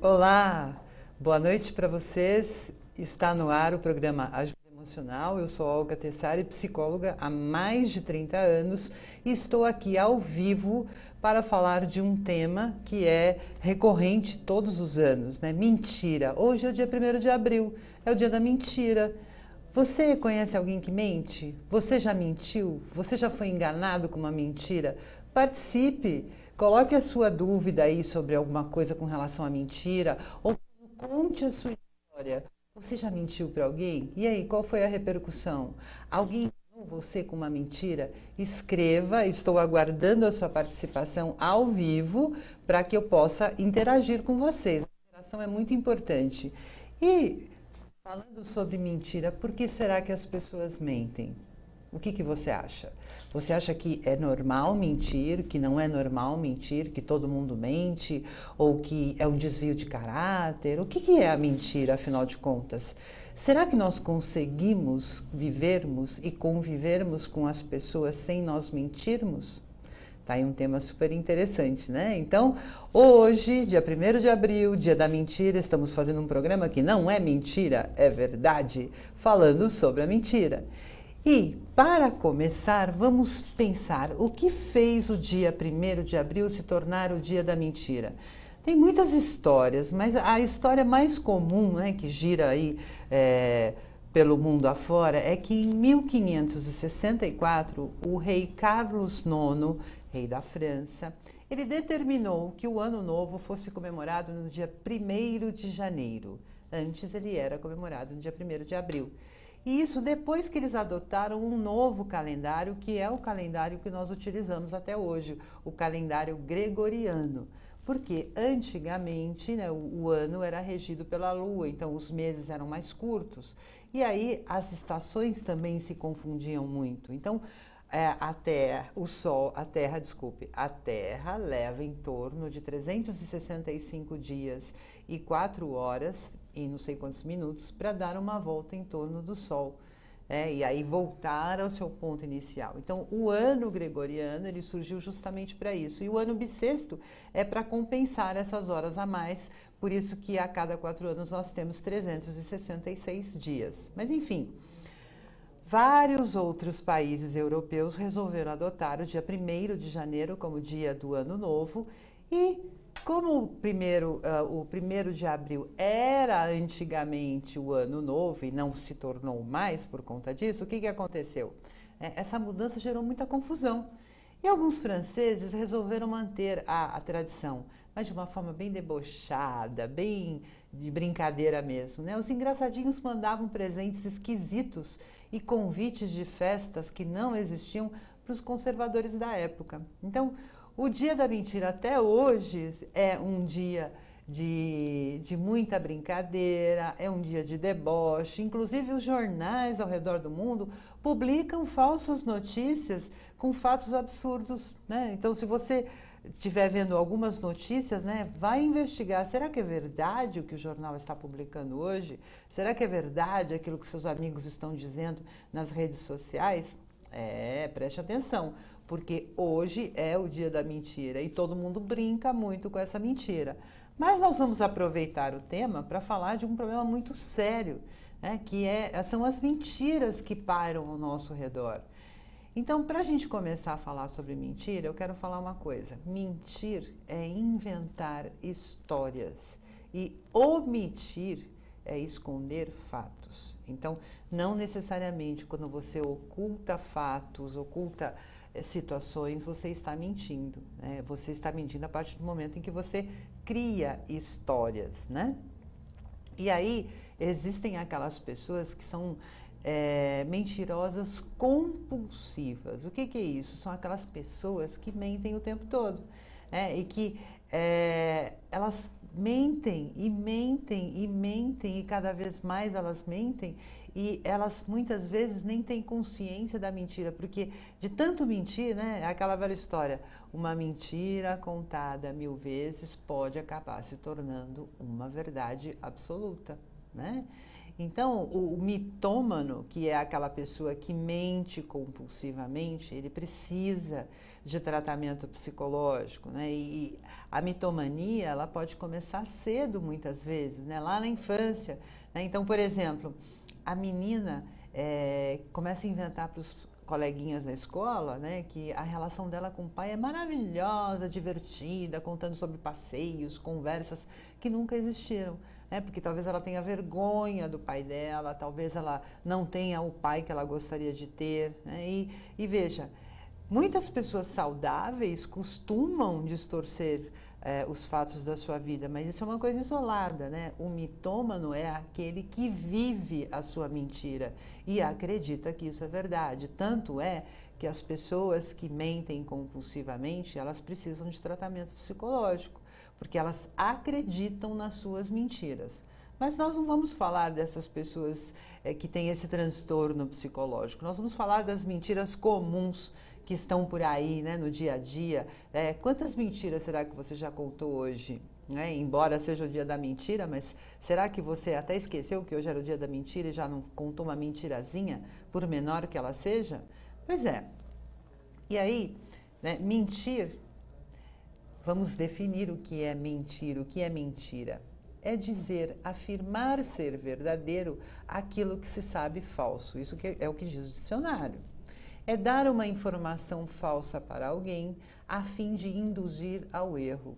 Olá, boa noite para vocês. Está no ar o programa Ajuda Emocional. Eu sou Olga Tessari, psicóloga há mais de 30 anos e estou aqui ao vivo para falar de um tema que é recorrente todos os anos, né? Mentira. Hoje é o dia 1º de abril, é o dia da mentira. Você conhece alguém que mente? Você já mentiu? Você já foi enganado com uma mentira? Participe! Coloque a sua dúvida aí sobre alguma coisa com relação à mentira ou conte a sua história. Você já mentiu para alguém? E aí, qual foi a repercussão? Alguém enganou você com uma mentira? Escreva, estou aguardando a sua participação ao vivo para que eu possa interagir com vocês. A interação é muito importante. E falando sobre mentira, por que será que as pessoas mentem? O que você acha? Você acha que é normal mentir, que não é normal mentir, que todo mundo mente, ou que é um desvio de caráter? O que é a mentira, afinal de contas? Será que nós conseguimos vivermos e convivermos com as pessoas sem nós mentirmos? Tá aí um tema super interessante, né? Então, hoje, dia 1º de abril, dia da mentira, estamos fazendo um programa que não é mentira, é verdade, falando sobre a mentira. E, para começar, vamos pensar o que fez o dia 1º de abril se tornar o dia da mentira. Tem muitas histórias, mas a história mais comum, né, que gira aí pelo mundo afora, é que em 1564, o rei Carlos IX, rei da França, ele determinou que o Ano Novo fosse comemorado no dia 1º de janeiro. Antes ele era comemorado no dia 1º de abril. E isso depois que eles adotaram um novo calendário, que é o calendário que nós utilizamos até hoje, o calendário gregoriano. Porque antigamente, né, o ano era regido pela lua, então os meses eram mais curtos. E aí as estações também se confundiam muito. Então, a Terra leva em torno de 365 dias e 4 horas e não sei quantos minutos para dar uma volta em torno do Sol. E aí voltar ao seu ponto inicial. Então, o ano gregoriano ele surgiu justamente para isso. E o ano bissexto é para compensar essas horas a mais, por isso que a cada 4 anos nós temos 366 dias. Mas, enfim, vários outros países europeus resolveram adotar o dia 1º de janeiro como dia do Ano Novo e como o 1º de abril era antigamente o Ano Novo e não se tornou mais por conta disso, o que aconteceu? Essa mudança gerou muita confusão. E alguns franceses resolveram manter a tradição, mas de uma forma bem debochada, bem de brincadeira mesmo, né? Os engraçadinhos mandavam presentes esquisitos e convites de festas que não existiam para os conservadores da época. Então, o dia da mentira até hoje é um dia de muita brincadeira, é um dia de deboche. Inclusive, os jornais ao redor do mundo publicam falsas notícias com fatos absurdos, né? Então, se você estiver vendo algumas notícias, né, vai investigar. Será que é verdade o que o jornal está publicando hoje? Será que é verdade aquilo que seus amigos estão dizendo nas redes sociais? Preste atenção, porque hoje é o dia da mentira e todo mundo brinca muito com essa mentira. Mas nós vamos aproveitar o tema para falar de um problema muito sério, né, são as mentiras que pairam ao nosso redor. Então, para a gente começar a falar sobre mentira, eu quero falar uma coisa. Mentir é inventar histórias e omitir é esconder fatos. Então, não necessariamente quando você oculta fatos, oculta situações, você está mentindo, né? Você está mentindo a partir do momento em que você cria histórias, né? E aí, existem aquelas pessoas que são mentirosas compulsivas. O que é isso? São aquelas pessoas que mentem o tempo todo, e que elas mentem e mentem e mentem e cada vez mais elas mentem e elas muitas vezes nem têm consciência da mentira, porque de tanto mentir, né, é aquela velha história, uma mentira contada 1000 vezes pode acabar se tornando uma verdade absoluta, né? Então, o mitômano, que é aquela pessoa que mente compulsivamente, ele precisa de tratamento psicológico, né? E a mitomania, ela pode começar cedo, muitas vezes, né? Lá na infância, né? Então, por exemplo, a menina começa a inventar para os coleguinhas na escola, né, que a relação dela com o pai é maravilhosa, divertida, contando sobre passeios, conversas que nunca existiram, né, porque talvez ela tenha vergonha do pai dela, talvez ela não tenha o pai que ela gostaria de ter, né, e veja, muitas pessoas saudáveis costumam distorcer os fatos da sua vida, mas isso é uma coisa isolada, né? O mitômano é aquele que vive a sua mentira e acredita que isso é verdade. Tanto é que as pessoas que mentem compulsivamente, elas precisam de tratamento psicológico, porque elas acreditam nas suas mentiras. Mas nós não vamos falar dessas pessoas que têm esse transtorno psicológico, nós vamos falar das mentiras comuns que estão por aí, né, no dia a dia. Quantas mentiras será que você já contou hoje? Né? Embora seja o dia da mentira, mas será que você até esqueceu que hoje era o dia da mentira e já não contou uma mentirazinha, por menor que ela seja? Pois é. E aí, né, mentir, vamos definir o que é mentir, o que é mentira. É dizer, afirmar ser verdadeiro aquilo que se sabe falso. Isso que é o que diz o dicionário. É dar uma informação falsa para alguém a fim de induzir ao erro.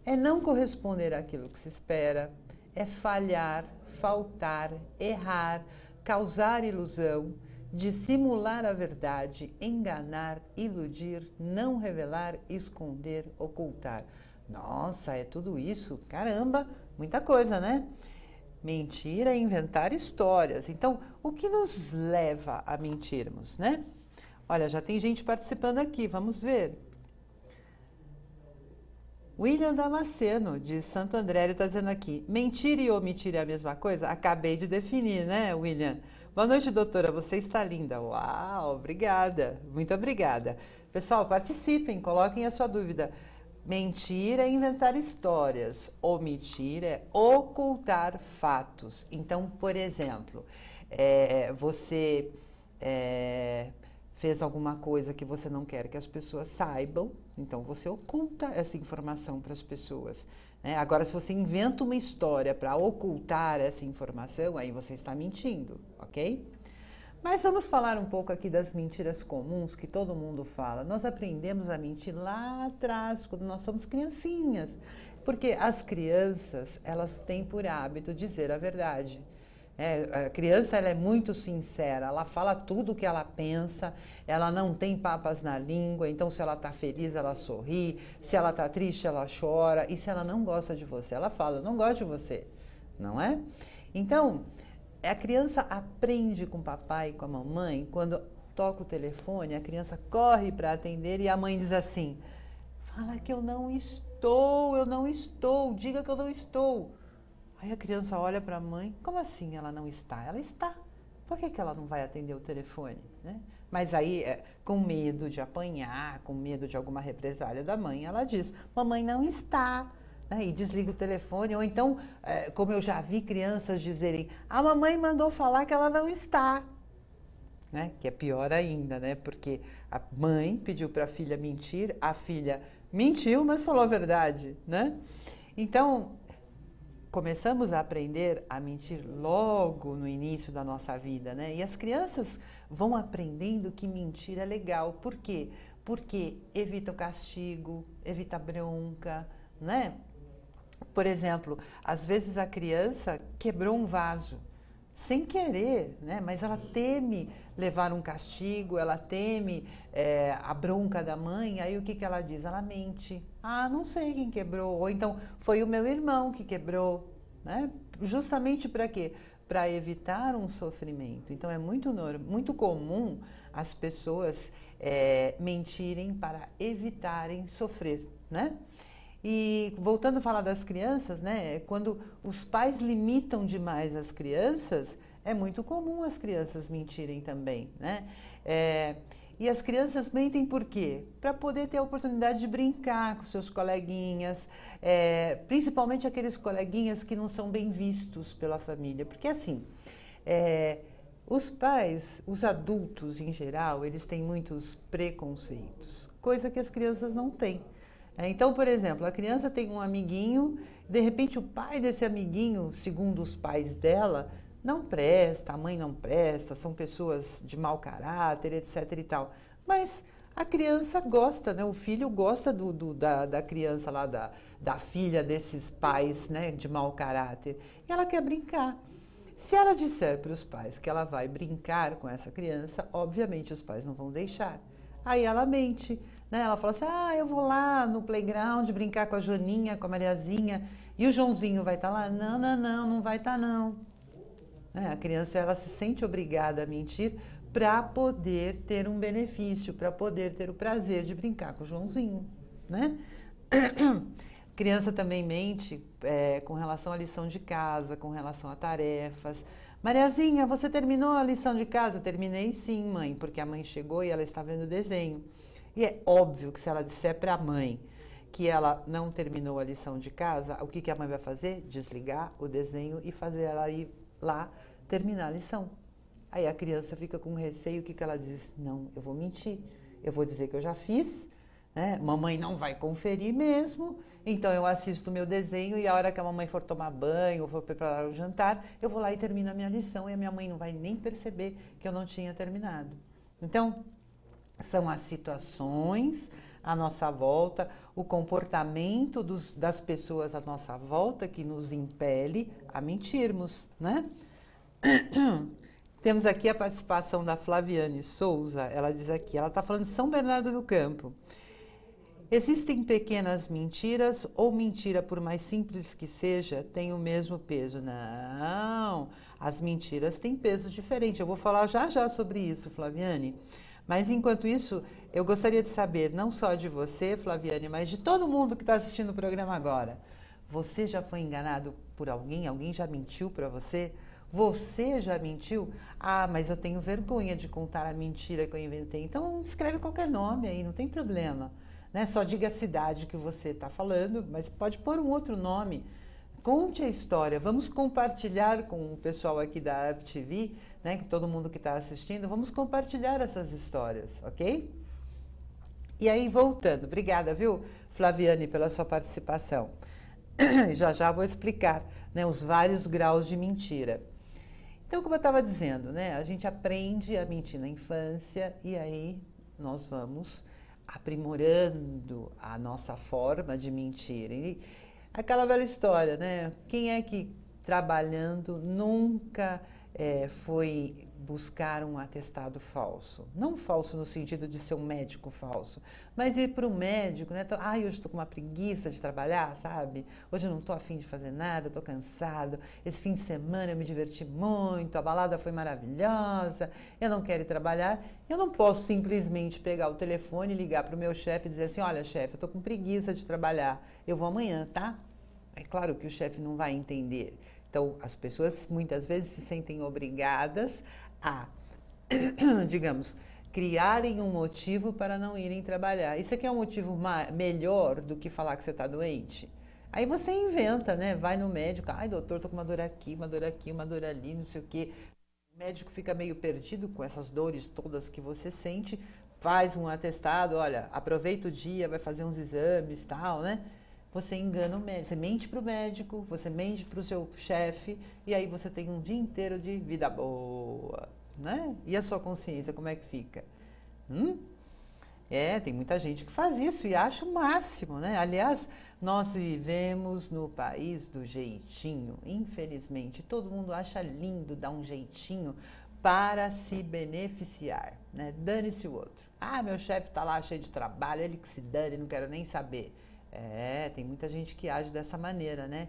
É não corresponder àquilo que se espera, é falhar, faltar, errar, causar ilusão, dissimular a verdade, enganar, iludir, não revelar, esconder, ocultar. Nossa, é tudo isso? Caramba, muita coisa, né? Mentir é inventar histórias. Então, o que nos leva a mentirmos, né? Olha, já tem gente participando aqui, vamos ver. William Damasceno, de Santo André, ele está dizendo aqui, mentir e omitir é a mesma coisa? Acabei de definir, né, William? Boa noite, doutora, você está linda. Uau, obrigada, muito obrigada. Pessoal, participem, coloquem a sua dúvida. Mentir é inventar histórias, omitir é ocultar fatos. Então, por exemplo, você fez alguma coisa que você não quer que as pessoas saibam, então você oculta essa informação para as pessoas. Né? Agora, se você inventa uma história para ocultar essa informação, aí você está mentindo, ok? Mas vamos falar um pouco aqui das mentiras comuns que todo mundo fala. Nós aprendemos a mentir lá atrás, quando nós somos criancinhas, porque as crianças, elas têm por hábito dizer a verdade. A criança, ela é muito sincera, ela fala tudo o que ela pensa, ela não tem papas na língua, então se ela está feliz, ela sorri, se ela está triste, ela chora, e se ela não gosta de você, ela fala, eu não gosto de você, não é? Então, a criança aprende com o papai e com a mamãe, quando toca o telefone, a criança corre para atender e a mãe diz assim, fala que eu não estou, diga que eu não estou. Aí a criança olha para a mãe, como assim ela não está? Ela está. Por que ela não vai atender o telefone? Né? Mas aí, com medo de apanhar, com medo de alguma represália da mãe, ela diz, mamãe não está. Né? E desliga o telefone. Ou então, como eu já vi crianças dizerem, a mamãe mandou falar que ela não está. Né? Que é pior ainda, né? Porque a mãe pediu para a filha mentir, a filha mentiu, mas falou a verdade. Né? Então, começamos a aprender a mentir logo no início da nossa vida, né? E as crianças vão aprendendo que mentir é legal. Por quê? Porque evita o castigo, evita a bronca, né? Por exemplo, às vezes a criança quebrou um vaso, sem querer, né? Mas ela teme levar um castigo, ela teme a bronca da mãe, aí o que ela diz? Ela mente. Ah, não sei quem quebrou, ou então foi o meu irmão que quebrou, né? Justamente para quê? Para evitar um sofrimento. Então é muito comum as pessoas mentirem para evitarem sofrer, né? E voltando a falar das crianças, né? Quando os pais limitam demais as crianças, é muito comum as crianças mentirem também, né? E as crianças mentem por quê? Para poder ter a oportunidade de brincar com seus coleguinhas, principalmente aqueles coleguinhas que não são bem vistos pela família. Porque assim, Os pais, os adultos em geral, eles têm muitos preconceitos, coisa que as crianças não têm. Então, por exemplo, a criança tem um amiguinho, de repente o pai desse amiguinho, segundo os pais dela, não presta, a mãe não presta, são pessoas de mau caráter, etc e tal. Mas a criança gosta, né? O filho gosta da criança lá, da filha desses pais, né, de mau caráter. E ela quer brincar. Se ela disser para os pais que ela vai brincar com essa criança, obviamente os pais não vão deixar. Aí ela mente, né? Ela fala assim, eu vou lá no playground brincar com a Joaninha, com a Mariazinha, e o Joãozinho vai estar lá? Não, não, não, não vai estar não. A criança, ela se sente obrigada a mentir para poder ter um benefício, para poder ter o prazer de brincar com o Joãozinho, né? Criança também mente com relação à lição de casa, com relação a tarefas. Mariazinha, você terminou a lição de casa? Terminei sim, mãe, porque a mãe chegou e ela está vendo o desenho. E é óbvio que se ela disser para a mãe que ela não terminou a lição de casa, o que a mãe vai fazer? Desligar o desenho e fazer ela ir lá terminar a lição. Aí a criança fica com receio, o que ela diz? Não, eu vou mentir, eu vou dizer que eu já fiz, né? Mamãe não vai conferir mesmo, então eu assisto o meu desenho e a hora que a mamãe for tomar banho ou for preparar o jantar, eu vou lá e termino a minha lição e a minha mãe não vai nem perceber que eu não tinha terminado. Então, são as situações à nossa volta, o comportamento das pessoas à nossa volta que nos impele a mentirmos, né? Temos aqui a participação da Flaviane Souza, ela diz aqui, ela está falando de São Bernardo do Campo. Existem pequenas mentiras ou mentira, por mais simples que seja, tem o mesmo peso? Não, as mentiras têm pesos diferentes. Eu vou falar já sobre isso, Flaviane. Mas, enquanto isso, eu gostaria de saber, não só de você, Flaviane, mas de todo mundo que está assistindo o programa agora. Você já foi enganado por alguém? Alguém já mentiu para você? Você já mentiu? Mas eu tenho vergonha de contar a mentira que eu inventei. Então, escreve qualquer nome aí, não tem problema. Né? Só diga a cidade que você está falando, mas pode pôr um outro nome. Conte a história, vamos compartilhar com o pessoal aqui da Up TV, né, que todo mundo que está assistindo, vamos compartilhar essas histórias, ok? E aí, voltando, obrigada, viu, Flaviane, pela sua participação. Já vou explicar, né, os vários graus de mentira. Então, como eu estava dizendo, né, a gente aprende a mentir na infância e aí nós vamos aprimorando a nossa forma de mentir. E aquela velha história, né? Quem é que trabalhando nunca foi buscar um atestado falso? Não falso no sentido de ser um médico falso, mas ir para o médico, né? Hoje estou com uma preguiça de trabalhar, sabe? Hoje eu não estou afim de fazer nada, estou cansado. Esse fim de semana eu me diverti muito, a balada foi maravilhosa, eu não quero ir trabalhar. Eu não posso simplesmente pegar o telefone, ligar para o meu chefe e dizer assim, olha, chefe, eu estou com preguiça de trabalhar, eu vou amanhã, tá? É claro que o chefe não vai entender. Então, as pessoas muitas vezes se sentem obrigadas a, digamos, criarem um motivo para não irem trabalhar. Isso aqui é um motivo melhor do que falar que você está doente? Aí você inventa, né? Vai no médico, doutor, tô com uma dor aqui, uma dor aqui, uma dor ali, não sei o quê. O médico fica meio perdido com essas dores todas que você sente, faz um atestado, olha, aproveita o dia, vai fazer uns exames, tal, né? Você engana o médico, você mente para o médico, você mente para o seu chefe, e aí você tem um dia inteiro de vida boa, né? E a sua consciência, como é que fica? Tem muita gente que faz isso e acha o máximo, né? Aliás, nós vivemos no país do jeitinho, infelizmente. Todo mundo acha lindo dar um jeitinho para se beneficiar, né? Dane-se o outro. Meu chefe está lá cheio de trabalho, ele que se dane, não quero nem saber. Tem muita gente que age dessa maneira, né?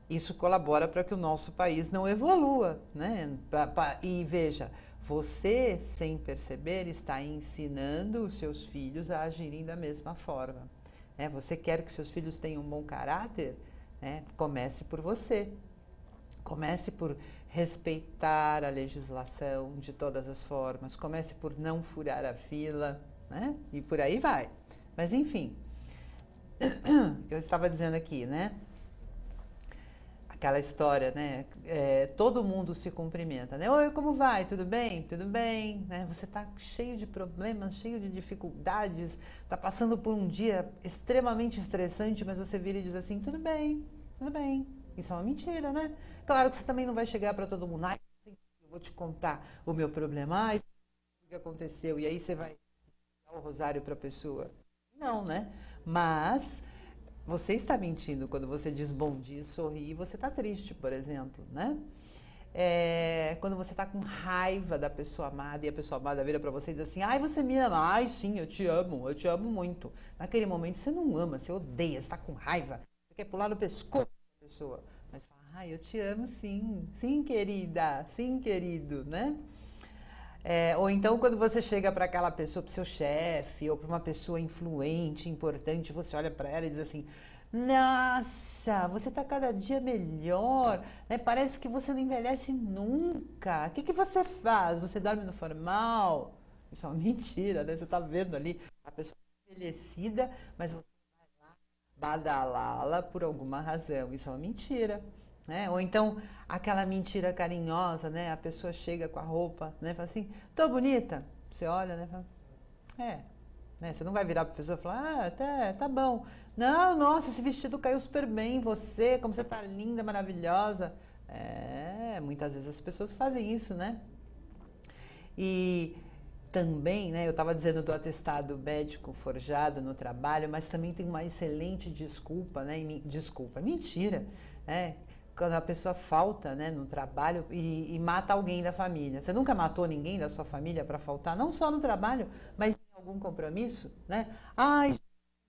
Isso colabora para que o nosso país não evolua, né? E veja, você, sem perceber, está ensinando os seus filhos a agirem da mesma forma. Né? Você quer que seus filhos tenham um bom caráter? Né? Comece por você. Comece por respeitar a legislação de todas as formas. Comece por não furar a fila, né? E por aí vai. Mas, enfim, eu estava dizendo aqui, né? aquela história, né? Todo mundo se cumprimenta, né? Oi, como vai? Tudo bem? Tudo bem? Né? Você está cheio de problemas, cheio de dificuldades, está passando por um dia extremamente estressante, mas você vira e diz assim, tudo bem, tudo bem. Isso é uma mentira, né? Claro que você também não vai chegar para todo mundo, eu vou te contar o meu problema, o que aconteceu, e aí você vai dar o rosário para a pessoa. Não, né? Mas você está mentindo quando você diz bom dia, sorri e você está triste, por exemplo, né? Quando você está com raiva da pessoa amada e a pessoa amada vira para você e diz assim, ai, você me ama, ai, sim, eu te amo muito. Naquele momento você não ama, você odeia, você está com raiva, você quer pular no pescoço da pessoa, mas fala, ai, eu te amo sim, sim, querida, sim, querido, né? Ou então quando você chega para aquela pessoa, para o seu chefe, ou para uma pessoa influente, importante, você olha para ela e diz assim, nossa, você está cada dia melhor, né? Parece que você não envelhece nunca. O que você faz? Você dorme no formal? Isso é uma mentira, né? Você está vendo ali a pessoa envelhecida, mas você vai lá badalá-la por alguma razão. Isso é uma mentira. Né? Ou então, aquela mentira carinhosa, né? A pessoa chega com a roupa, né? Fala assim, tô bonita? Você olha, né? Fala, né? Você não vai virar para a pessoa e falar, tá bom. Não, nossa, esse vestido caiu super bem em você, como você tá linda, maravilhosa. Muitas vezes as pessoas fazem isso, né? E também, né? Eu estava dizendo do atestado médico forjado no trabalho, mas também tem uma excelente desculpa, né? Mentira, né? Quando a pessoa falta, né, no trabalho e mata alguém da família. Você nunca matou ninguém da sua família para faltar? Não só no trabalho, mas em algum compromisso, né? Ai, não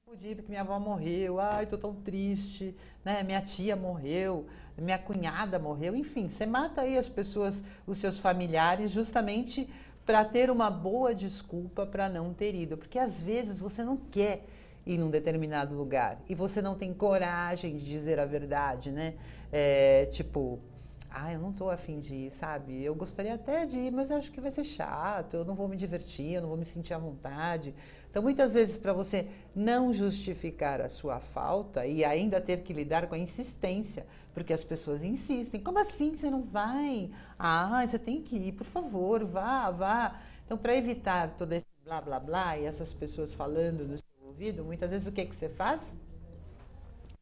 pude ir porque minha avó morreu. Ai, tô tão triste, né? Minha tia morreu, minha cunhada morreu. Enfim, você mata aí as pessoas, os seus familiares, justamente para ter uma boa desculpa para não ter ido. Porque às vezes você não quer ir num determinado lugar e você não tem coragem de dizer a verdade, né? Tipo, eu não tô afim de ir, sabe? Eu gostaria até de ir, mas eu acho que vai ser chato, eu não vou me divertir, eu não vou me sentir à vontade. Então, muitas vezes, para você não justificar a sua falta e ainda ter que lidar com a insistência, porque as pessoas insistem. Como assim você não vai? Você tem que ir, por favor, vá. Então, para evitar todo esse blá, blá, blá e essas pessoas falando no seu ouvido, muitas vezes o que você faz?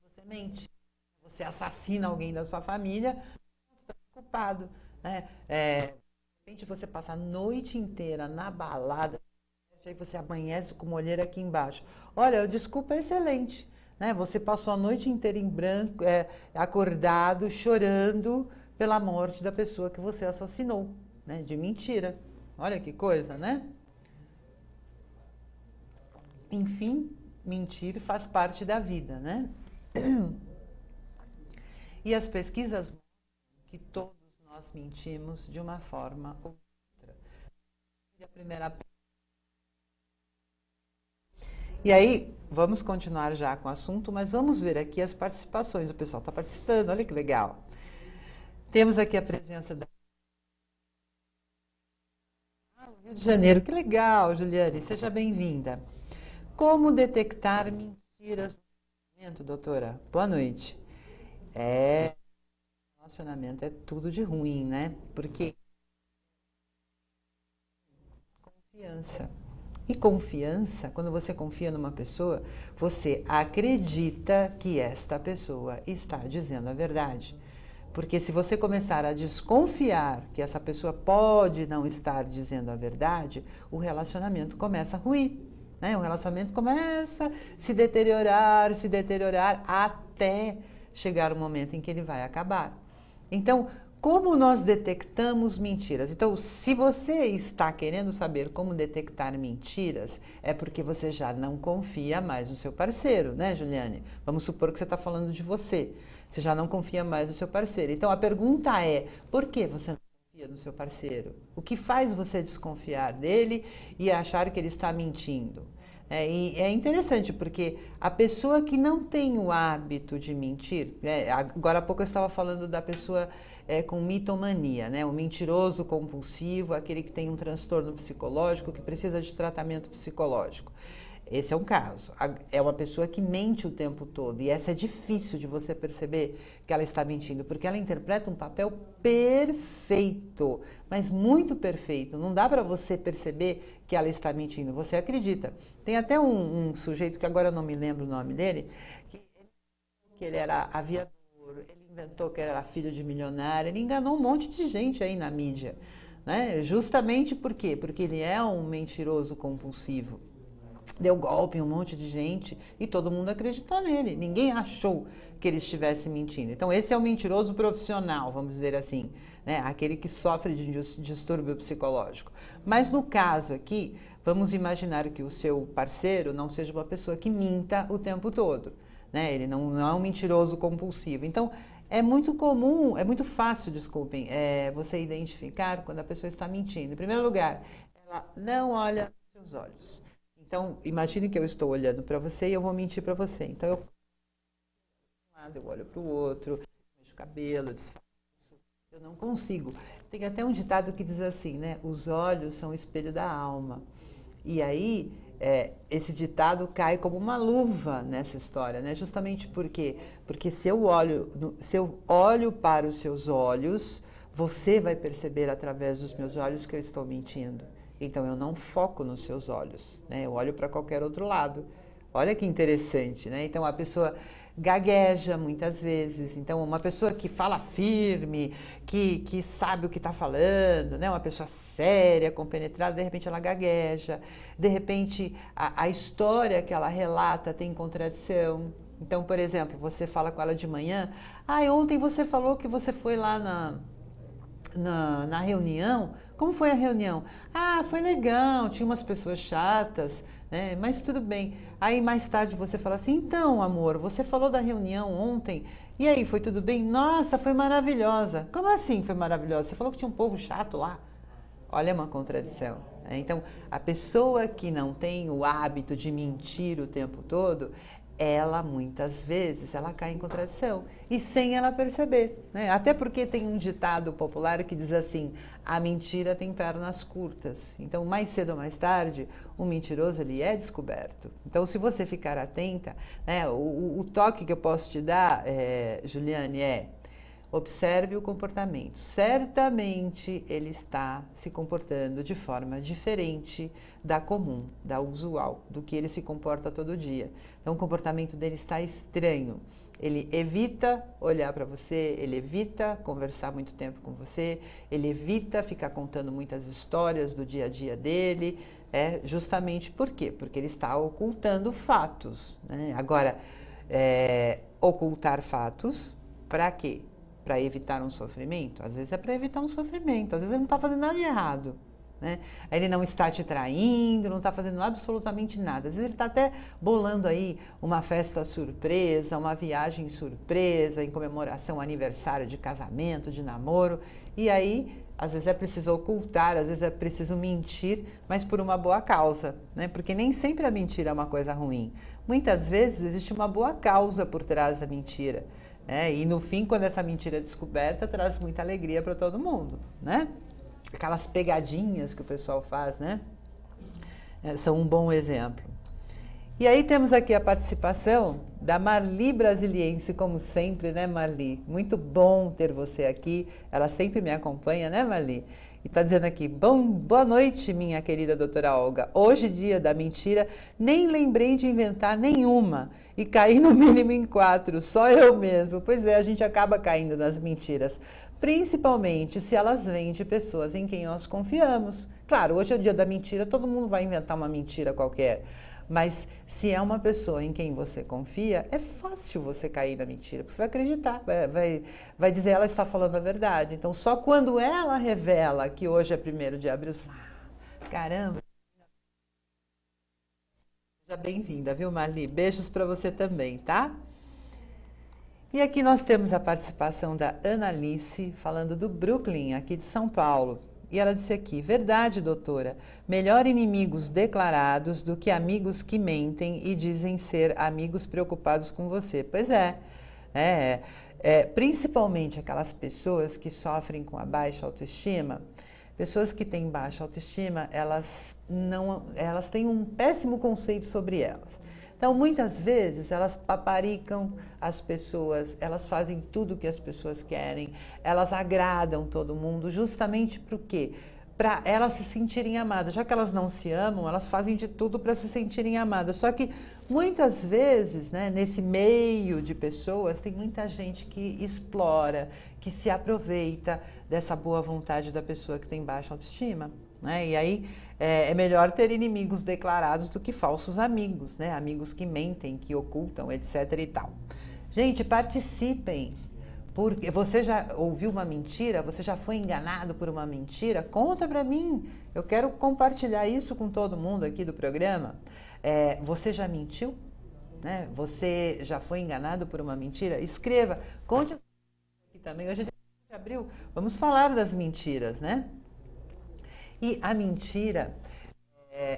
Você mente. Você assassina alguém da sua família, você está culpado, né? De repente você passa a noite inteira na balada, aí você amanhece com uma olheira aqui embaixo. Olha, a desculpa é excelente, né? Você passou a noite inteira em branco, acordado, chorando pela morte da pessoa que você assassinou, né? De mentira. Olha que coisa, né? Enfim, mentir faz parte da vida, né? E as pesquisas mostram que todos nós mentimos de uma forma ou outra. E aí, vamos continuar já com o assunto, mas vamos ver aqui as participações. O pessoal está participando, olha que legal. Temos aqui a presença da Rio de Janeiro. Que legal, Juliane, seja bem-vinda. Como detectar mentiras no relacionamento, doutora? Boa noite. Relacionamento é tudo de ruim, né? Porque confiança. E confiança, quando você confia numa pessoa, você acredita que esta pessoa está dizendo a verdade. Porque se você começar a desconfiar que essa pessoa pode não estar dizendo a verdade, o relacionamento começa a ruir, né? O relacionamento começa a se deteriorar até chegar o momento em que ele vai acabar. Então, como nós detectamos mentiras? Então, se você está querendo saber como detectar mentiras, é porque você já não confia mais no seu parceiro, né, Juliane? Vamos supor que você está falando de você. Você já não confia mais no seu parceiro. Então, a pergunta é, por que você não confia no seu parceiro? O que faz você desconfiar dele e achar que ele está mentindo? E é interessante porque a pessoa que não tem o hábito de mentir, né, agora há pouco eu estava falando da pessoa com mitomania, né, o mentiroso compulsivo, aquele que tem um transtorno psicológico, que precisa de tratamento psicológico. Esse é um caso. É uma pessoa que mente o tempo todo. E essa é difícil de você perceber que ela está mentindo, porque ela interpreta um papel perfeito, mas muito perfeito. Não dá para você perceber que ela está mentindo. Você acredita. Tem até um sujeito, que agora eu não me lembro o nome dele, que ele era aviador, ele inventou que era filho de milionário, ele enganou um monte de gente aí na mídia. Né? Justamente por quê? Porque ele é um mentiroso compulsivo. Deu golpe em um monte de gente e todo mundo acreditou nele. Ninguém achou que ele estivesse mentindo. Então, esse é o mentiroso profissional, vamos dizer assim, né? Aquele que sofre de distúrbio psicológico. Mas no caso aqui, vamos imaginar que o seu parceiro não seja uma pessoa que minta o tempo todo. Né? Ele não é um mentiroso compulsivo. Então, é muito comum, é muito fácil, desculpem, você identificar quando a pessoa está mentindo. Em primeiro lugar, ela não olha nos seus olhos. Então, imagine que eu estou olhando para você e eu vou mentir para você. Então, eu olho para o outro, mexo o cabelo, disfarço. Eu não consigo. Tem até um ditado que diz assim, né? Os olhos são o espelho da alma. E aí, esse ditado cai como uma luva nessa história, né? Justamente por quê? Porque se eu olho para os seus olhos, você vai perceber através dos meus olhos que eu estou mentindo. Então, eu não foco nos seus olhos, né? Eu olho para qualquer outro lado. Olha que interessante, né? Então, a pessoa gagueja muitas vezes. Então, uma pessoa que fala firme, que sabe o que está falando, né? Uma pessoa séria, compenetrada, de repente ela gagueja. De repente, a história que ela relata tem contradição. Então, por exemplo, você fala com ela de manhã, ontem você falou que você foi lá na reunião. Como foi a reunião? Foi legal, tinha umas pessoas chatas, né? Mas tudo bem. Aí mais tarde você fala assim, então amor, você falou da reunião ontem, e aí, foi tudo bem? Nossa, foi maravilhosa. Como assim foi maravilhosa? Você falou que tinha um povo chato lá? Olha, uma contradição. Né? Então, a pessoa que não tem o hábito de mentir o tempo todo, ela muitas vezes ela cai em contradição e sem ela perceber, né? Até porque tem um ditado popular que diz assim: a mentira tem pernas curtas. Então, mais cedo ou mais tarde, o mentiroso ele é descoberto. Então, se você ficar atenta, né, o toque que eu posso te dar, Juliane, observe o comportamento. Certamente ele está se comportando de forma diferente da comum, da usual, do que ele se comporta todo dia. Então, o comportamento dele está estranho. Ele evita olhar para você, ele evita conversar muito tempo com você, ele evita ficar contando muitas histórias do dia a dia dele. Justamente por quê? Porque ele está ocultando fatos. Né? Agora, ocultar fatos para quê? Para evitar um sofrimento? Às vezes é para evitar um sofrimento, às vezes ele não está fazendo nada de errado. Né? Ele não está te traindo, não está fazendo absolutamente nada. Às vezes ele está até bolando aí uma festa surpresa, uma viagem surpresa, em comemoração ao aniversário de casamento, de namoro. E aí, às vezes é preciso ocultar, às vezes é preciso mentir, mas por uma boa causa. Né? Porque nem sempre a mentira é uma coisa ruim. Muitas vezes existe uma boa causa por trás da mentira. E no fim, quando essa mentira é descoberta, traz muita alegria para todo mundo, né? Aquelas pegadinhas que o pessoal faz, né? São um bom exemplo. E aí temos aqui a participação da Marli Brasiliense, como sempre, né, Marli? Muito bom ter você aqui. Ela sempre me acompanha, né, Marli? E está dizendo aqui, boa noite, minha querida doutora Olga. Hoje, dia da mentira, nem lembrei de inventar nenhuma. E caí no mínimo em 4, só eu mesmo. Pois é, a gente acaba caindo nas mentiras. Principalmente se elas vêm de pessoas em quem nós confiamos. Claro, hoje é o dia da mentira, todo mundo vai inventar uma mentira qualquer. Mas se é uma pessoa em quem você confia, é fácil você cair na mentira, porque você vai acreditar, vai dizer ela está falando a verdade. Então, só quando ela revela que hoje é 1º de abril, você fala, caramba. Seja bem-vinda, viu, Marli? Beijos para você também, tá? E aqui nós temos a participação da Analice, falando do Brooklyn, aqui de São Paulo. E ela disse aqui, verdade, doutora, melhor inimigos declarados do que amigos que mentem e dizem ser amigos preocupados com você. Pois principalmente aquelas pessoas que sofrem com a baixa autoestima, Pessoas que têm baixa autoestima, elas têm um péssimo conceito sobre elas. Então, muitas vezes, elas paparicam as pessoas, elas fazem tudo o que as pessoas querem, elas agradam todo mundo, justamente por quê? Para elas se sentirem amadas. Já que elas não se amam, elas fazem de tudo para se sentirem amadas. Só que, muitas vezes, né, nesse meio de pessoas, tem muita gente que explora, que se aproveita dessa boa vontade da pessoa que tem baixa autoestima. Né? E aí é melhor ter inimigos declarados do que falsos amigos, né? Amigos que mentem, que ocultam, etc. e tal. Gente, participem. Porque você já ouviu uma mentira? Você já foi enganado por uma mentira? Conta pra mim. Eu quero compartilhar isso com todo mundo aqui do programa. Você já mentiu? Né? Você já foi enganado por uma mentira? Escreva. Conte aqui também. Hoje a gente abriu. Vamos falar das mentiras, né? E a mentira,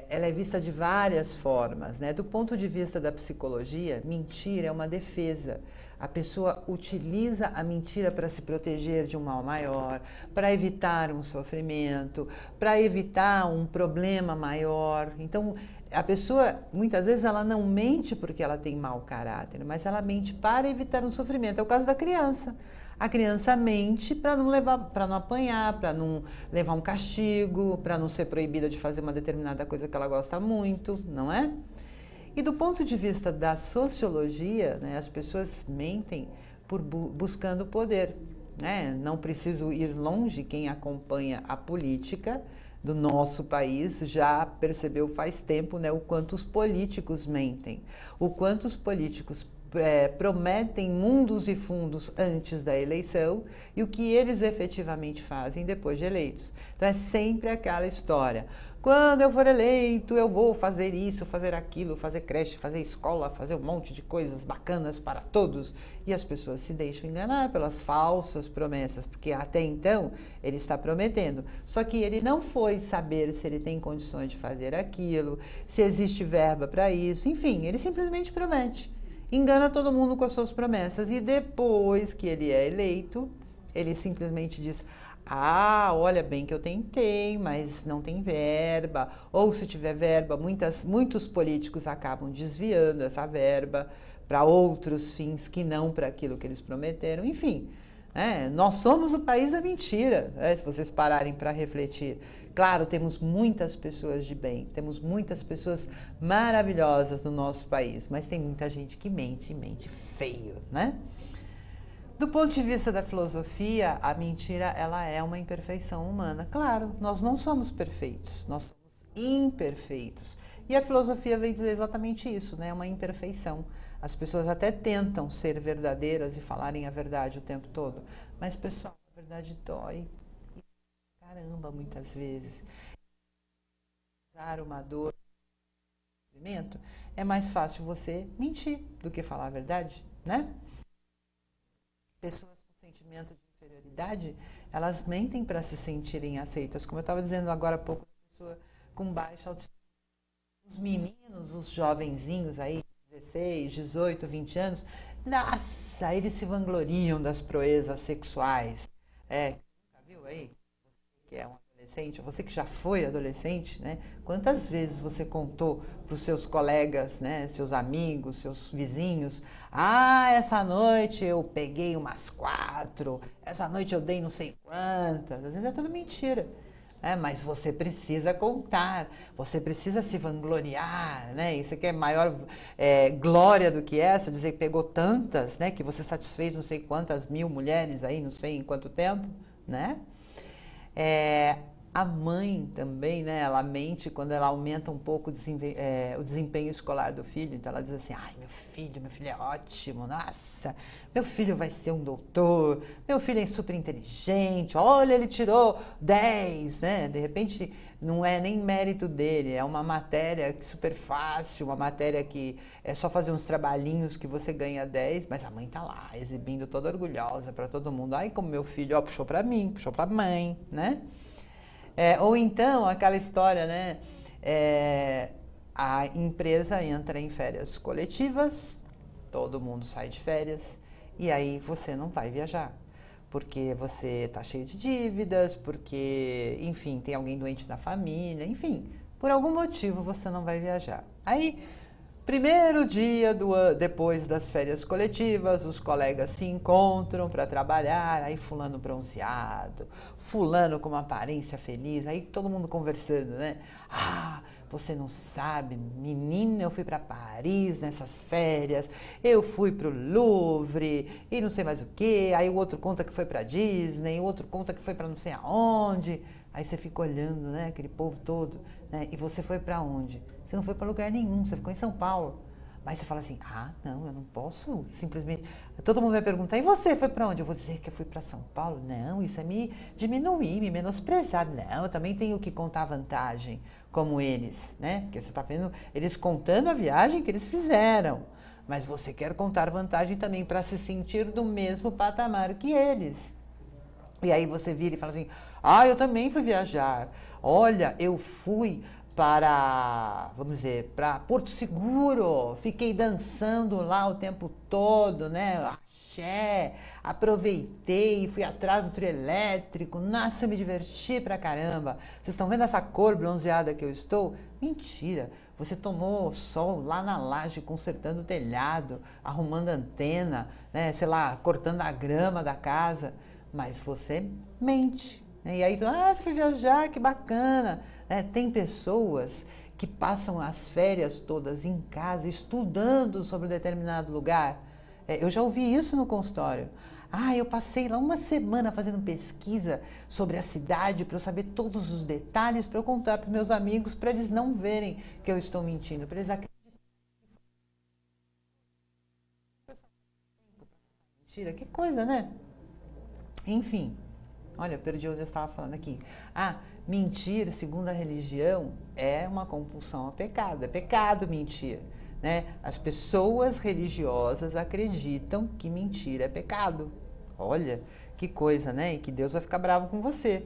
ela é vista de várias formas, né? Do ponto de vista da psicologia, mentira é uma defesa. A pessoa utiliza a mentira para se proteger de um mal maior, para evitar um sofrimento, para evitar um problema maior. Então, a pessoa, muitas vezes, ela não mente porque ela tem mau caráter, mas ela mente para evitar um sofrimento. É o caso da criança. A criança mente para não apanhar, para não levar um castigo, para não ser proibida de fazer uma determinada coisa que ela gosta muito, não é? E do ponto de vista da sociologia, né, as pessoas mentem buscando poder. Né? Não preciso ir longe, quem acompanha a política do nosso país já percebeu faz tempo, né, o quanto os políticos mentem, o quanto os políticos prometem mundos e fundos antes da eleição e o que eles efetivamente fazem depois de eleitos. Então é sempre aquela história. Quando eu for eleito, eu vou fazer isso, fazer aquilo, fazer creche, fazer escola, fazer um monte de coisas bacanas para todos. E as pessoas se deixam enganar pelas falsas promessas, porque até então ele está prometendo. Só que ele não foi saber se ele tem condições de fazer aquilo, se existe verba para isso, enfim, ele simplesmente promete. Engana todo mundo com as suas promessas e depois que ele é eleito, ele simplesmente diz: ah, olha bem que eu tentei, mas não tem verba. Ou se tiver verba, muitos políticos acabam desviando essa verba para outros fins que não para aquilo que eles prometeram. Enfim, nós somos o país da mentira, né, se vocês pararem para refletir. Claro, temos muitas pessoas de bem, temos muitas pessoas maravilhosas no nosso país, mas tem muita gente que mente, mente feio, né? Do ponto de vista da filosofia, a mentira, ela é uma imperfeição humana. Claro, nós não somos perfeitos, nós somos imperfeitos. E a filosofia vem dizer exatamente isso, né? Uma imperfeição. As pessoas até tentam ser verdadeiras e falarem a verdade o tempo todo, mas, pessoal, a verdade dói. Caramba, muitas vezes. Usar uma dor, um sofrimento, é mais fácil você mentir do que falar a verdade, né? Pessoas com sentimento de inferioridade, elas mentem para se sentirem aceitas. Como eu estava dizendo agora há pouco, pessoa com baixa autoestima. Os meninos, os jovenzinhos aí, 16, 18, 20 anos, nossa, eles se vangloriam das proezas sexuais. Nunca viu aí? Que é um adolescente, você que já foi adolescente, né? Quantas vezes você contou para os seus colegas, né? Seus amigos, seus vizinhos: ah, essa noite eu peguei umas 4, essa noite eu dei não sei quantas. Às vezes é tudo mentira. Mas você precisa contar, você precisa se vangloriar, né? E você quer maior glória do que essa, dizer que pegou tantas, né? Que você satisfez não sei quantas mil mulheres aí, não sei em quanto tempo, né? A mãe também, né, ela mente quando ela aumenta um pouco o desempenho escolar do filho. Então ela diz assim: ai, meu filho é ótimo, nossa, meu filho vai ser um doutor, meu filho é super inteligente, olha, ele tirou 10, né? De repente não é nem mérito dele, é uma matéria super fácil, uma matéria que é só fazer uns trabalhinhos que você ganha 10, mas a mãe tá lá exibindo toda orgulhosa para todo mundo: ai, como meu filho, ó, puxou para mim, puxou para a mãe, né? Ou então aquela história, né? A empresa entra em férias coletivas, todo mundo sai de férias e aí você não vai viajar. porque você está cheio de dívidas, porque, enfim, tem alguém doente na família, enfim, por algum motivo você não vai viajar. Aí, primeiro dia depois das férias coletivas, os colegas se encontram para trabalhar, aí fulano bronzeado, fulano com uma aparência feliz, aí todo mundo conversando, né? Ah, você não sabe, menina, eu fui para Paris nessas férias, eu fui para o Louvre e não sei mais o quê, aí o outro conta que foi para Disney, o outro conta que foi para não sei aonde, aí você fica olhando, né, aquele povo todo, né? E você foi para onde? Você não foi para lugar nenhum, você ficou em São Paulo. Mas você fala assim, ah, não, eu não posso simplesmente... Todo mundo vai perguntar, e você foi para onde? Eu vou dizer que eu fui para São Paulo? Não, isso é me diminuir, me menosprezar. Não, eu também tenho que contar vantagem, como eles, né? Porque você está vendo eles contando a viagem que eles fizeram. Mas você quer contar vantagem também para se sentir do mesmo patamar que eles. E aí você vira e fala assim, ah, eu também fui viajar. Olha, eu fui para, vamos dizer, para Porto Seguro, fiquei dançando lá o tempo todo, né, axé, aproveitei, fui atrás do trio elétrico, nossa, eu me diverti pra caramba. Vocês estão vendo essa cor bronzeada que eu estou? Mentira, você tomou sol lá na laje, consertando o telhado, arrumando antena, né, sei lá, cortando a grama da casa, mas você mente. E aí, você foi viajar, que bacana. Tem pessoas que passam as férias todas em casa, estudando sobre um determinado lugar. Eu já ouvi isso no consultório. Eu passei lá uma semana fazendo pesquisa sobre a cidade para eu saber todos os detalhes, para eu contar para os meus amigos, para eles não verem que eu estou mentindo, para eles acreditarem. Mentira, que coisa, né? Enfim. Olha, eu perdi onde eu estava falando aqui. Mentir, segundo a religião, é uma compulsão a pecado. É pecado mentir, né? As pessoas religiosas acreditam que mentir é pecado. Olha, que coisa, né? E que Deus vai ficar bravo com você.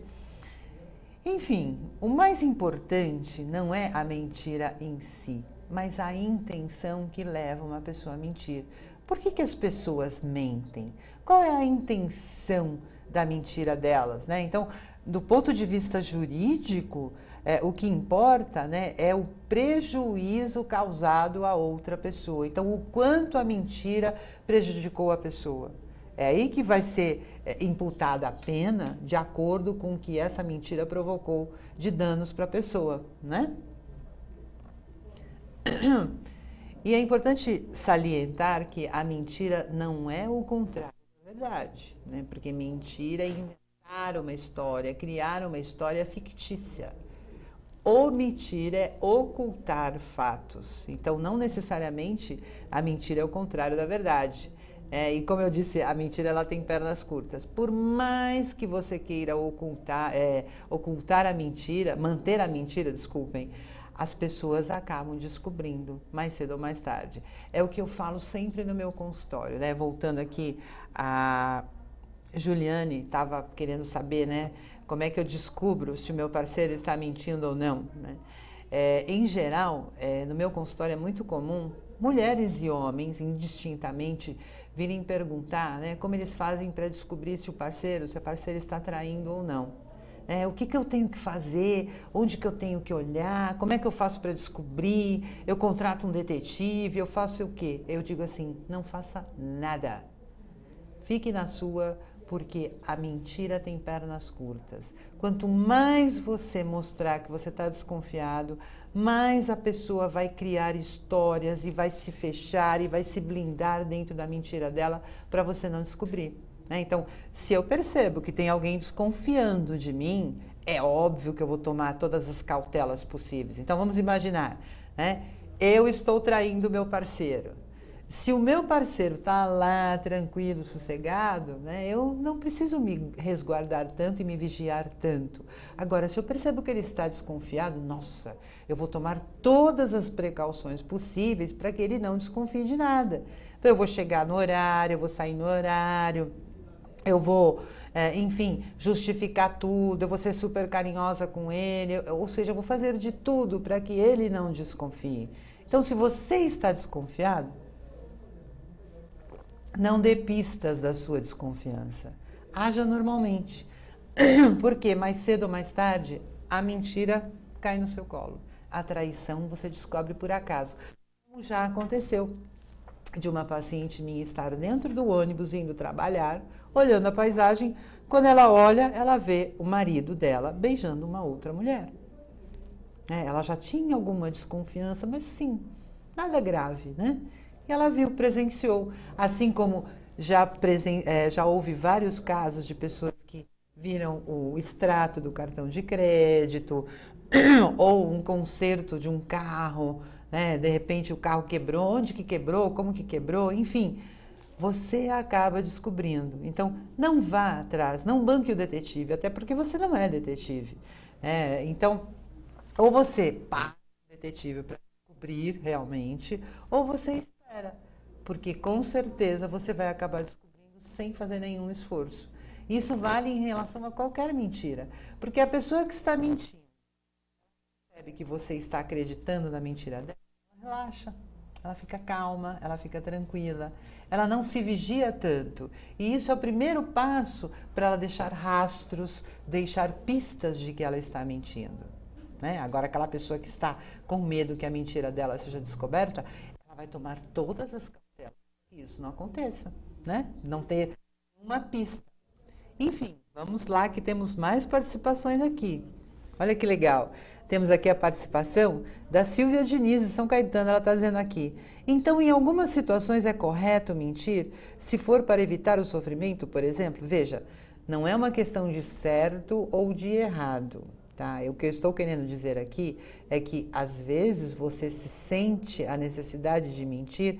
Enfim, o mais importante não é a mentira em si, mas a intenção que leva uma pessoa a mentir. Por que as pessoas mentem? Qual é a intenção da mentira delas, né? Então, do ponto de vista jurídico, o que importa, né, é o prejuízo causado a outra pessoa. Então, o quanto a mentira prejudicou a pessoa. É aí que vai ser imputada a pena de acordo com o que essa mentira provocou de danos para a pessoa, né? E é importante salientar que a mentira não é o contrário da verdade, né? Porque mentira é inventar uma história, criar uma história fictícia. Omitir é ocultar fatos. Então, não necessariamente a mentira é o contrário da verdade. E como eu disse, a mentira ela tem pernas curtas. Por mais que você queira ocultar a mentira, manter a mentira, desculpem, as pessoas acabam descobrindo mais cedo ou mais tarde. É o que eu falo sempre no meu consultório, né? Voltando aqui, a Juliane estava querendo saber, né, como é que eu descubro se o meu parceiro está mentindo ou não, né? Em geral, no meu consultório é muito comum mulheres e homens, indistintamente, virem perguntar, né, como eles fazem para descobrir se a parceira está traindo ou não. O que eu tenho que fazer, onde que eu tenho que olhar, como é que eu faço para descobrir, eu contrato um detetive, eu faço o quê? Eu digo assim, não faça nada. Fique na sua, porque a mentira tem pernas curtas. Quanto mais você mostrar que você está desconfiado, mais a pessoa vai criar histórias e vai se fechar e vai se blindar dentro da mentira dela para você não descobrir. Então, se eu percebo que tem alguém desconfiando de mim, é óbvio que eu vou tomar todas as cautelas possíveis. Então, vamos imaginar, né? Eu estou traindo o meu parceiro. Se o meu parceiro está lá, tranquilo, sossegado, né, eu não preciso me resguardar tanto e me vigiar tanto. Agora, se eu percebo que ele está desconfiado, nossa, eu vou tomar todas as precauções possíveis para que ele não desconfie de nada. Então, eu vou chegar no horário, eu vou sair no horário, eu vou, enfim, justificar tudo, eu vou ser super carinhosa com ele, ou seja, eu vou fazer de tudo para que ele não desconfie. Então, se você está desconfiado, não dê pistas da sua desconfiança. haja normalmente. Porque mais cedo ou mais tarde, a mentira cai no seu colo. A traição você descobre por acaso. Como já aconteceu de uma paciente minha estar dentro do ônibus indo trabalhar, olhando a paisagem, quando ela olha, ela vê o marido dela beijando uma outra mulher. Ela já tinha alguma desconfiança, mas sim, nada grave, né? E ela viu, presenciou, assim como já houve vários casos de pessoas que viram o extrato do cartão de crédito ou um conserto de um carro, né? De repente o carro quebrou, onde que quebrou, como que quebrou, enfim, você acaba descobrindo. Então, não vá atrás, não banque o detetive, até porque você não é detetive. Então, ou você paga o detetive para descobrir realmente, ou você espera, porque com certeza você vai acabar descobrindo sem fazer nenhum esforço. Isso vale em relação a qualquer mentira, porque a pessoa que está mentindo, percebe que você está acreditando na mentira dela, ela relaxa, ela fica calma, ela fica tranquila, ela não se vigia tanto. E isso é o primeiro passo para ela deixar rastros, deixar pistas de que ela está mentindo. Agora, aquela pessoa que está com medo que a mentira dela seja descoberta, ela vai tomar todas as cautelas para que isso não aconteça, né? Não ter uma pista. Enfim, vamos lá que temos mais participações aqui. Olha que legal. Temos aqui a participação da Silvia Diniz, de São Caetano. Ela está dizendo aqui: então, em algumas situações é correto mentir, se for para evitar o sofrimento, por exemplo? Veja, não é uma questão de certo ou de errado. Tá? O que eu estou querendo dizer aqui é que, às vezes, você se sente a necessidade de mentir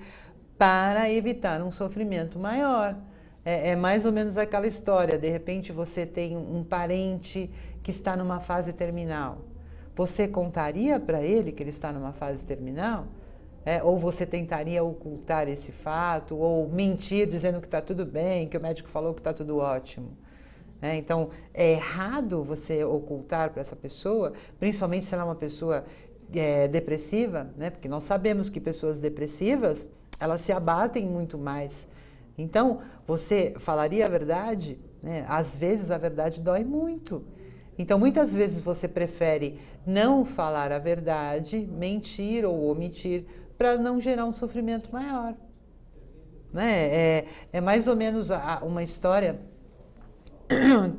para evitar um sofrimento maior. É mais ou menos aquela história, de repente você tem um parente que está numa fase terminal. Você contaria para ele que ele está numa fase terminal? Ou você tentaria ocultar esse fato, ou mentir dizendo que está tudo bem, que o médico falou que está tudo ótimo? Então, é errado você ocultar para essa pessoa, principalmente se ela é uma pessoa depressiva, né? Porque nós sabemos que pessoas depressivas, elas se abatem muito mais. Então, você falaria a verdade, né? Às vezes a verdade dói muito. Então, muitas vezes você prefere não falar a verdade, mentir ou omitir, para não gerar um sofrimento maior. É mais ou menos uma história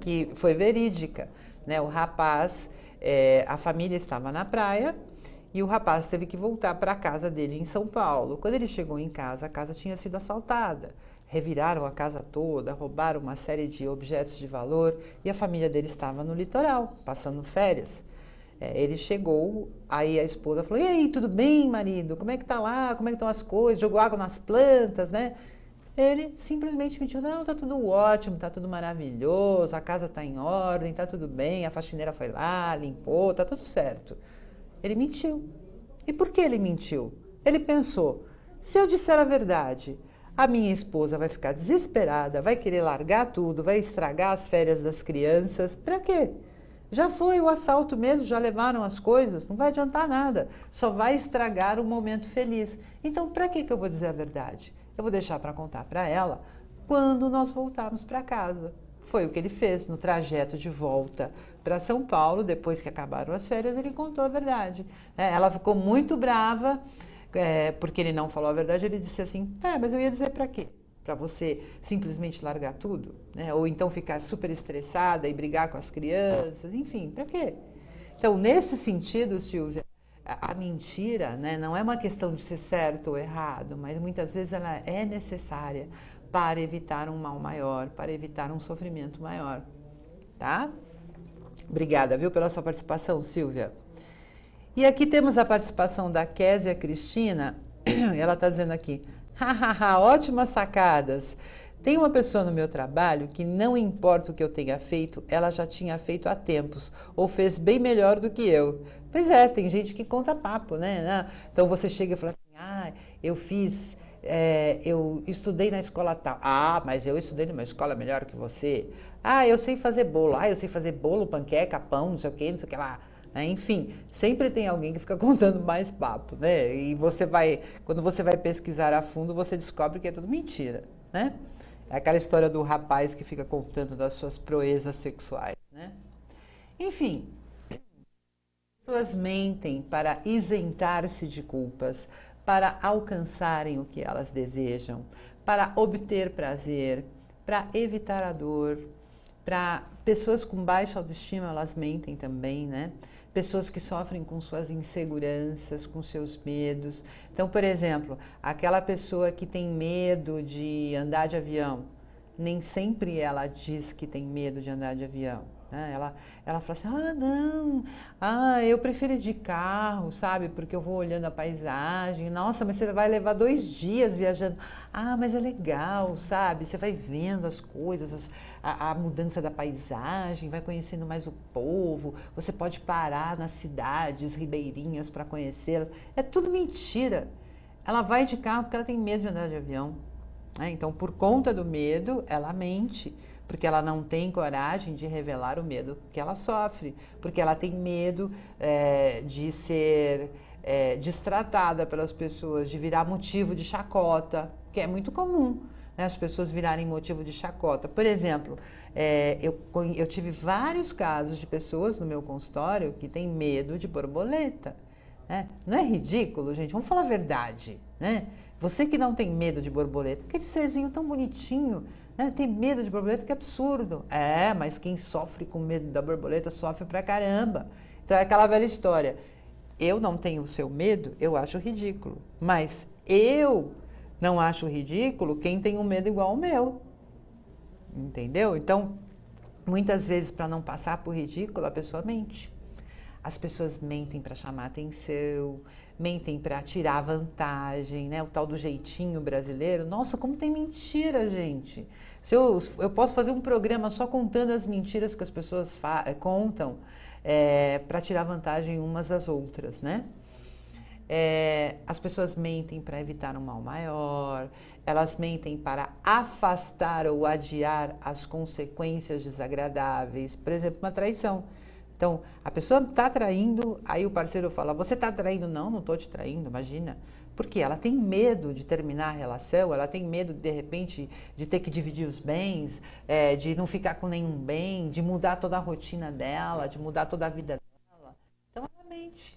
que foi verídica, né? O rapaz, a família estava na praia e o rapaz teve que voltar para a casa dele em São Paulo. Quando ele chegou em casa, a casa tinha sido assaltada. Reviraram a casa toda, roubaram uma série de objetos de valor e a família dele estava no litoral, passando férias. Ele chegou, aí a esposa falou: e aí, tudo bem, marido? Como é que tá lá? Como é que estão as coisas? Jogou água nas plantas, né? Ele simplesmente mentiu: não, tá tudo ótimo, tá tudo maravilhoso, a casa tá em ordem, tá tudo bem, a faxineira foi lá, limpou, tá tudo certo. Ele mentiu. E por que ele mentiu? Ele pensou: se eu disser a verdade, a minha esposa vai ficar desesperada, vai querer largar tudo, vai estragar as férias das crianças. Para quê? Já foi o assalto mesmo, já levaram as coisas, não vai adiantar nada, só vai estragar o momento feliz. Então, para que eu vou dizer a verdade? Eu vou deixar para contar para ela quando nós voltarmos para casa. Foi o que ele fez no trajeto de volta para São Paulo. Depois que acabaram as férias, ele contou a verdade. Ela ficou muito brava, porque ele não falou a verdade. Ele disse assim: mas eu ia dizer para quê? Para você simplesmente largar tudo? Ou então ficar super estressada e brigar com as crianças? Enfim, para quê? Então, nesse sentido, Silvia, a mentira, né, não é uma questão de ser certo ou errado, mas muitas vezes ela é necessária para evitar um mal maior, para evitar um sofrimento maior, tá? Obrigada, viu, pela sua participação, Silvia. E aqui temos a participação da Késia Cristina. Ela está dizendo aqui: hahaha, ótimas sacadas. Tem uma pessoa no meu trabalho que não importa o que eu tenha feito, ela já tinha feito há tempos, ou fez bem melhor do que eu. Pois é, tem gente que conta papo, né? Então você chega e fala assim: eu estudei na escola tal. Mas eu estudei numa escola melhor que você. Eu sei fazer bolo. Eu sei fazer bolo, panqueca, pão, não sei o que lá. Enfim, sempre tem alguém que fica contando mais papo, né? E quando você vai pesquisar a fundo, você descobre que é tudo mentira, né? É aquela história do rapaz que fica contando das suas proezas sexuais, né? Enfim, pessoas mentem para isentar-se de culpas, para alcançarem o que elas desejam, para obter prazer, para evitar a dor. Para pessoas com baixa autoestima, elas mentem também, né? Pessoas que sofrem com suas inseguranças, com seus medos. Então, por exemplo, aquela pessoa que tem medo de andar de avião, nem sempre ela diz que tem medo de andar de avião. Né? Ela fala assim, não, eu prefiro ir de carro, sabe? Porque eu vou olhando a paisagem. Nossa, mas você vai levar 2 dias viajando. Mas é legal, sabe? Você vai vendo as coisas, a mudança da paisagem, vai conhecendo mais o povo. Você pode parar nas cidades ribeirinhas para conhecê-las. É tudo mentira. Ela vai de carro porque ela tem medo de andar de avião. Então, por conta do medo, ela mente. Porque ela não tem coragem de revelar o medo que ela sofre, porque ela tem medo de ser destratada pelas pessoas, de virar motivo de chacota, que é muito comum, né, as pessoas virarem motivo de chacota. Por exemplo, eu tive vários casos de pessoas no meu consultório que têm medo de borboleta. Né? Não é ridículo, gente? Vamos falar a verdade, né? Você que não tem medo de borboleta, aquele serzinho tão bonitinho, né? Tem medo de borboleta, que absurdo. Mas quem sofre com medo da borboleta sofre pra caramba. Então é aquela velha história. Eu não tenho o seu medo, eu acho ridículo. Mas eu não acho ridículo quem tem um medo igual ao meu. Entendeu? Então, muitas vezes, para não passar por ridículo, a pessoa mente. As pessoas mentem para chamar atenção, mentem para tirar vantagem, né? O tal do jeitinho brasileiro. Nossa, como tem mentira, gente. Eu posso fazer um programa só contando as mentiras que as pessoas contam para tirar vantagem umas das outras, né? As pessoas mentem para evitar um mal maior, elas mentem para afastar ou adiar as consequências desagradáveis. Por exemplo, uma traição. Então, a pessoa está traindo, aí o parceiro fala, você está traindo? Não, não estou te traindo, imagina. Porque ela tem medo de terminar a relação, ela tem medo, de repente, de ter que dividir os bens, de não ficar com nenhum bem, de mudar toda a rotina dela, de mudar toda a vida dela. Então, ela mente.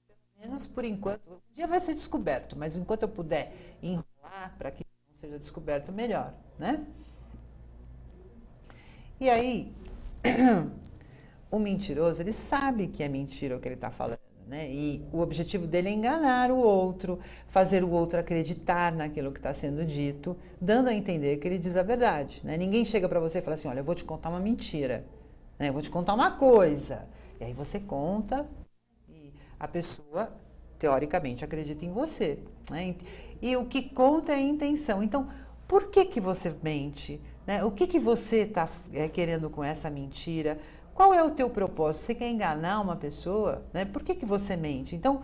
Pelo menos por enquanto. Um dia vai ser descoberto, mas enquanto eu puder enrolar para que não seja descoberto, melhor, né? E aí... O mentiroso, ele sabe que é mentira o que ele está falando, né? E o objetivo dele é enganar o outro, fazer o outro acreditar naquilo que está sendo dito, dando a entender que ele diz a verdade, né? Ninguém chega para você e fala assim, olha, eu vou te contar uma mentira, né? Eu vou te contar uma coisa. E aí você conta e a pessoa, teoricamente, acredita em você, né? E o que conta é a intenção. Então, por que você mente? Né? O que você está querendo com essa mentira? Qual é o teu propósito? Você quer enganar uma pessoa? Né? Por que você mente? Então,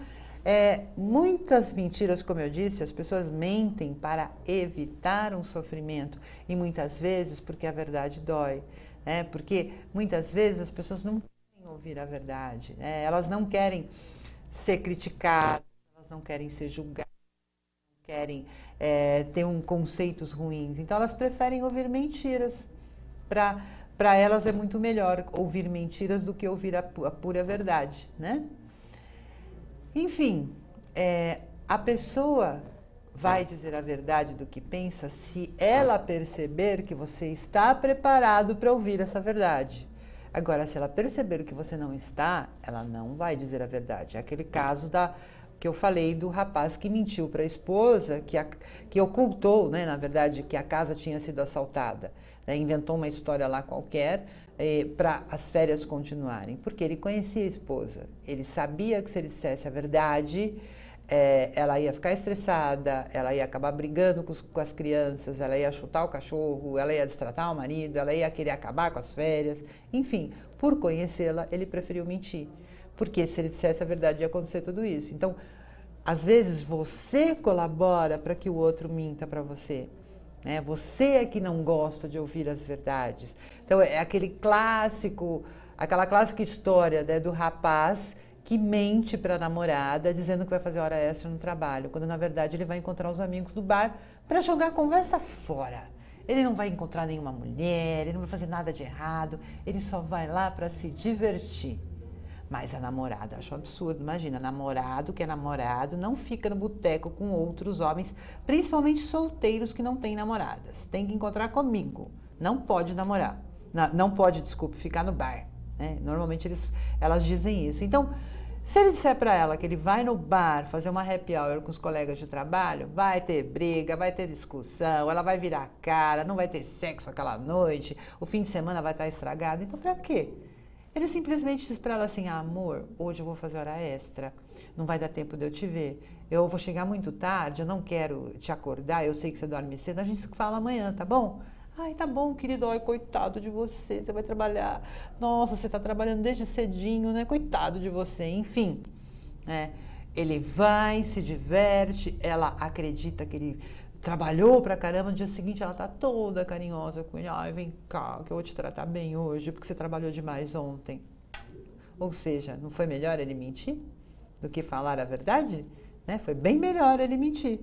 muitas mentiras, como eu disse, as pessoas mentem para evitar um sofrimento. E muitas vezes porque a verdade dói. Né? Porque muitas vezes as pessoas não querem ouvir a verdade. Né? Elas não querem ser criticadas, elas não querem ser julgadas, não querem ter conceitos ruins. Então, elas preferem ouvir mentiras para elas é muito melhor ouvir mentiras do que ouvir a pura verdade, né? Enfim, a pessoa vai dizer a verdade do que pensa se ela perceber que você está preparado para ouvir essa verdade. Agora, se ela perceber que você não está, ela não vai dizer a verdade. É aquele caso que eu falei do rapaz que mentiu para a esposa, que ocultou, né, na verdade, que a casa tinha sido assaltada. Inventou uma história lá qualquer para as férias continuarem, porque ele conhecia a esposa, ele sabia que se ele dissesse a verdade, ela ia ficar estressada, ela ia acabar brigando com as crianças, ela ia chutar o cachorro, ela ia destratar o marido, ela ia querer acabar com as férias, enfim, por conhecê-la, ele preferiu mentir, porque se ele dissesse a verdade ia acontecer tudo isso. Então, às vezes você colabora para que o outro minta para você. Você é que não gosta de ouvir as verdades. Então, é aquela clássica história, né, do rapaz que mente para a namorada, dizendo que vai fazer hora extra no trabalho, quando na verdade ele vai encontrar os amigos do bar para jogar a conversa fora. ele não vai encontrar nenhuma mulher, ele não vai fazer nada de errado, ele só vai lá para se divertir. Mas a namorada, acho um absurdo, imagina, namorado que é namorado não fica no boteco com outros homens, principalmente solteiros que não têm namoradas. Tem que encontrar comigo, não pode namorar, não pode, desculpe, ficar no bar. Né? Normalmente elas dizem isso. Então, se ele disser para ela que ele vai no bar fazer uma happy hour com os colegas de trabalho, vai ter briga, vai ter discussão, ela vai virar a cara, não vai ter sexo aquela noite, o fim de semana vai estar estragado. Então, para quê? Ele simplesmente diz para ela assim, amor, hoje eu vou fazer hora extra, não vai dar tempo de eu te ver, eu vou chegar muito tarde, eu não quero te acordar, eu sei que você dorme cedo, a gente se fala amanhã, tá bom? Ai, tá bom, querido, ai, coitado de você, você vai trabalhar, nossa, você tá trabalhando desde cedinho, né, coitado de você, enfim, né? Ele vai, se diverte, ela acredita que ele trabalhou pra caramba, no dia seguinte ela tá toda carinhosa com ele, ai, vem cá, que eu vou te tratar bem hoje, porque você trabalhou demais ontem. Ou seja, não foi melhor ele mentir do que falar a verdade? Né? Foi bem melhor ele mentir.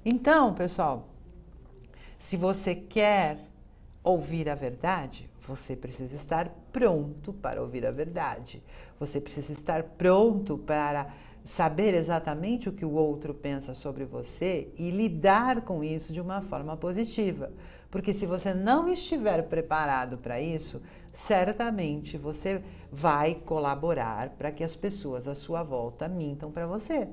Então, pessoal, se você quer ouvir a verdade, você precisa estar pronto para ouvir a verdade. Você precisa estar pronto para saber exatamente o que o outro pensa sobre você e lidar com isso de uma forma positiva. Porque se você não estiver preparado para isso, certamente você vai colaborar para que as pessoas à sua volta mintam para você.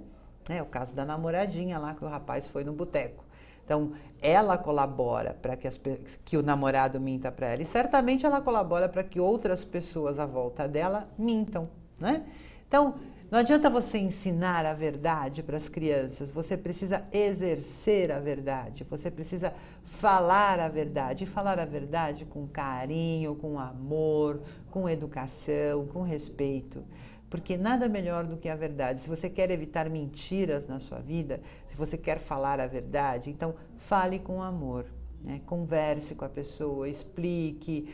É o caso da namoradinha lá que o rapaz foi no boteco. Então, ela colabora para que o namorado minta para ela e certamente ela colabora para que outras pessoas à volta dela mintam, né? Então, não adianta você ensinar a verdade para as crianças, você precisa exercer a verdade, você precisa falar a verdade, e falar a verdade com carinho, com amor, com educação, com respeito. Porque nada melhor do que a verdade. Se você quer evitar mentiras na sua vida, se você quer falar a verdade, então fale com amor. Né? Converse com a pessoa, explique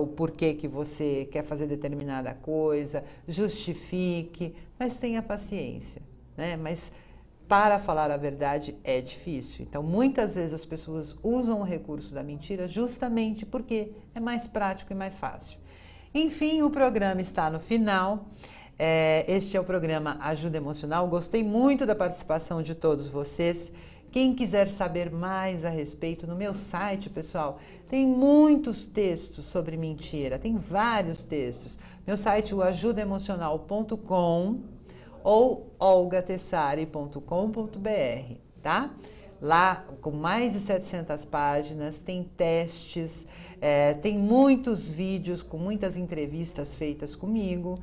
o porquê que você quer fazer determinada coisa, justifique, mas tenha paciência. Né? Mas para falar a verdade é difícil. Então, muitas vezes as pessoas usam o recurso da mentira justamente porque é mais prático e mais fácil. Enfim, o programa está no final. Este é o programa Ajuda Emocional. Gostei muito da participação de todos vocês. Quem quiser saber mais a respeito, no meu site, pessoal, tem muitos textos sobre mentira, tem vários textos. Meu site, o ajudaemocional.com ou olgatessari.com.br, tá? Lá, com mais de 700 páginas, tem testes, tem muitos vídeos com muitas entrevistas feitas comigo,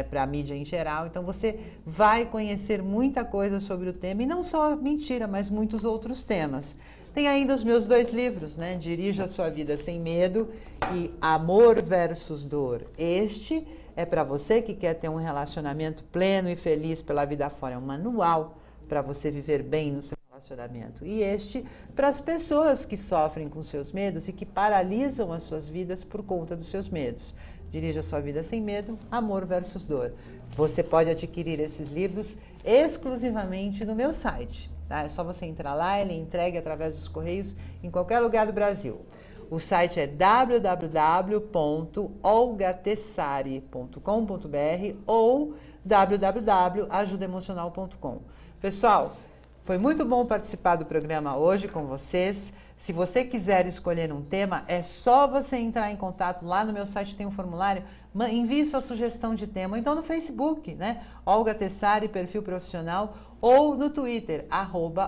para a mídia em geral. Então, você vai conhecer muita coisa sobre o tema, e não só mentira, mas muitos outros temas. Tem ainda os meus 2 livros, né? Dirija a Sua Vida Sem Medo e Amor versus Dor. Este é para você que quer ter um relacionamento pleno e feliz pela vida fora. É um manual para você viver bem no seu relacionamento. E este para as pessoas que sofrem com seus medos e que paralisam as suas vidas por conta dos seus medos. Dirija a Sua Vida Sem Medo, Amor versus Dor. Você pode adquirir esses livros exclusivamente no meu site. Tá? É só você entrar lá, ele é entregue através dos correios em qualquer lugar do Brasil. O site é www.olgatessari.com.br ou www.ajudaemocional.com. Pessoal, foi muito bom participar do programa hoje com vocês. Se você quiser escolher um tema, é só você entrar em contato. Lá no meu site tem um formulário. Envie sua sugestão de tema. Ou então no Facebook, né? Olga Tessari, perfil profissional. Ou no Twitter,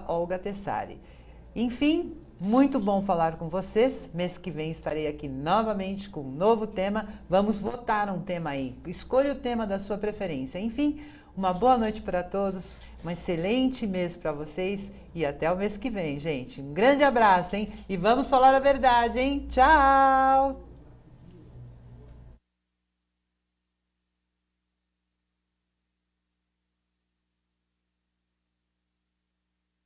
@OlgaTessari. Enfim, muito bom falar com vocês. Mês que vem estarei aqui novamente com um novo tema. Vamos votar um tema aí. Escolha o tema da sua preferência. Enfim, uma boa noite para todos. Um excelente mês para vocês e até o mês que vem, gente. Um grande abraço, hein? E vamos falar a verdade, hein? Tchau!